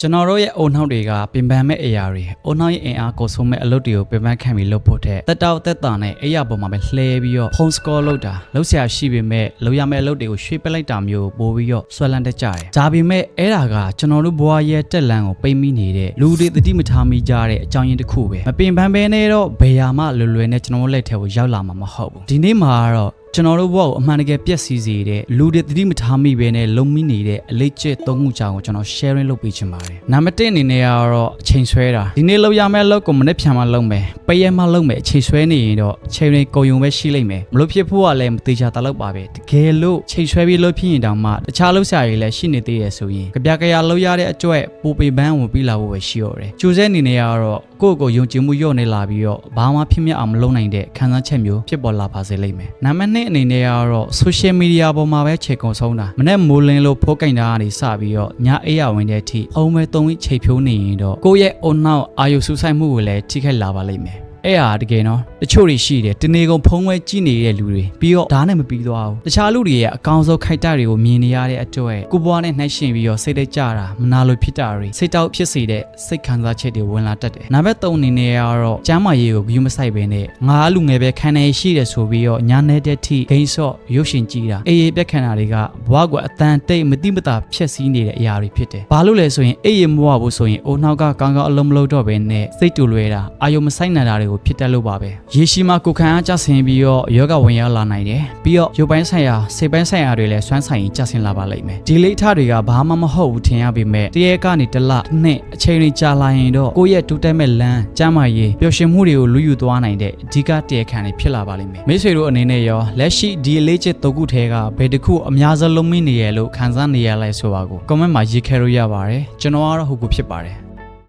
ကျွန်တော်တို့ရဲ့အုံနှောက်တွေကပင်ပန်းမဲ့အရာတွေအုံနှောက်ရဲ့အင်အားကိုဆုံးမဲ့အလုပ်တွေကိုပင်ပန်းခံပြီးလုပ်ဖို့တဲ့တက်တောက်တက်တာနဲ့အဲ့ရပေါ်မှာပဲလှဲပြီးတော့ဖုန်းစကောလုပ်တာလုပ်ဆရာရှိပေမဲ့လုပ်ရမယ့်အလုပ်တွေကိုရွှေ့ပစ်လိုက်တာမျိုးပို့ပြီးတော့ဆွဲလန်းတတ်ကြတယ်။ဒါပေမဲ့အဲ့ဒါကကျွန်တော်တို့ဘဝရဲ့တက်လန်းကိုပိတ်မိနေတဲ့လူတွေတတိမထားမိကြတဲ့အကြောင်းရင်းတစ်ခုပဲမပင်ပန်းပဲနဲ့တော့ဘယ်ရာမှလွယ်နဲ့ကျွန်တော်တို့လက်ထဲကိုရောက်လာမှာမဟုတ်ဘူး။ဒီနေ့မှာတော့ကျွန်တော်တို့ဘဝကိုအမှန်တကယ်ပြည့်စည်စေတဲ့လူတွေတတိမထားမိပဲနဲ့လုံမိနေတဲ့အလေးကျက်သုံးခုကြောင်းကိုကျွန်တော် sharing လုပ်ပေးချင်ပါတယ်။နံပါတ်1အနေနဲ့ကတော့အချိန်ဆွဲတာဒီနေ့လောက်ရမယ့်အလုပ်ကိုမနေ့ဖြန်မှလုပ်မယ်။ပရက်မှလုပ်မယ်အချိန်ဆွဲနေရင်တော့ချိန်တွေကုန်ယုံပဲရှိလိမ့်မယ်။မလို့ဖြစ်ဖို့ကလည်းမသေးချာတလောက်ပါပဲ။တကယ်လို့ချိန်ဆွဲပြီးလုပ်ဖြစ်ရင်တောင်မှတခြားလုပ်ဆရာတွေလည်းရှိနေသေးရဆိုရင်ကြပြကြရလုပ်ရတဲ့အတွက်ပူပေပန်းဝင်ပြီးလာဖို့ပဲရှိရတယ်။ကျိုးစဲအနေနဲ့ကတော့ကိုယ့်ကိုယုံကြည်မှုညော့နေလာပြီးတော့ဘာမှဖြစ်မြတ်အောင်မလုပ်နိုင်တဲ့ခံစားချက်မျိုးဖြစ်ပေါ်လာပါစေလိမ့်မယ်။နံပါတ်2အနေနဲ့ကတော့ social media ပေါ်မှာပဲခြေကုံဆုံးတာမနေ့မိုးလင်းလို့ဖိုးကင်တာကနေစပြီးတော့ညအိယာဝင်တဲ့အထိအုံးမဲ3ချိန်ဖြိုးနေရင်တော့ကိုယ့်ရဲ့အုံနောက်အာယုစူးစိုက်မှုကိုလည်းထိခိုက်လာပါလိမ့်မယ်အဲ့ဟာတကယ်နော်တချို့တွေရှိတယ်တနေကုန်ဖုံးဝဲကြည့်နေတဲ့လူတွေပြီးတော့ဓာတ်နဲ့မပြီးသွားဘူးတခြားလူတွေရဲ့အကောင်ဆုံးခိုက်တာတွေကိုမြင်နေရတဲ့အတွက်ကိုဘွားနဲ့နှိုက်ရှင်ပြီးတော့စိတ်တက်ကြတာမနာလိုဖြစ်တာတွေစိတ်တောက်ဖြစ်စေတဲ့စိတ်ခံစားချက်တွေဝင်လာတတ်တယ်နံပါတ်3အနေနဲ့ကတော့ကျမ်းမာရေးကိုဂရုမစိုက်ဘဲနဲ့ငါလူငယ်ပဲခံနေရှိတယ်ဆိုပြီးတော့ညာနေတဲ့ထိဂိမ်းဆော့ရုပ်ရှင်ကြည့်တာအေးအေးပြက်ခံတာတွေကဘွားကအတန်တိတ်မတိမတာဖြက်စီးနေတဲ့အရာတွေဖြစ်တယ်ဘာလို့လဲဆိုရင်အေးရမဝဘူးဆိုရင်အိုနောက်ကကောင်းကောင်းအလုံးမလုံးတော့ဘဲနဲ့စိတ်တူလွဲတာအာယုံမဆိုင်နိုင်တာတွေကိုဖြစ်တတ်လို့ပါပဲရေရှည်မှာကိုခံအားကျဆင်းပြီးတော့ယောဂဝင်ရောက်လာနိုင်တယ်ပြီးတော့ရုပ်ပိုင်းဆိုင်ရာစိတ်ပိုင်းဆိုင်ရာတွေလည်းစွမ်းဆိုင်ရင်ကျဆင်းလာပါလိမ့်မယ်ဒီလိထတွေကဘာမှမဟုတ်ဘူးထင်ရပေမဲ့တရေကနေတစ်လနှစ်အချိန်တွေကြာလာရင်တော့ကိုယ့်ရဲ့တူတက်မဲ့လမ်းကျမ်းမာရေးပျော်ရွှင်မှုတွေကိုလူယူသွားနိုင်တဲ့အဓိကတရေခံတွေဖြစ်လာပါလိမ့်မယ်မိတ်ဆွေတို့အနေနဲ့ရောလက်ရှိဒီလေးချက်သုံးခုထဲကဘယ်တစ်ခုအများဆုံးလုံးမင်းနေရလို့ခံစားနေရလဲဆိုတာကို comment မှာရေးခဲ့လို့ရပါတယ်ကျွန်တော်ကတော့ဟုတ်ကူဖြစ်ပါတယ်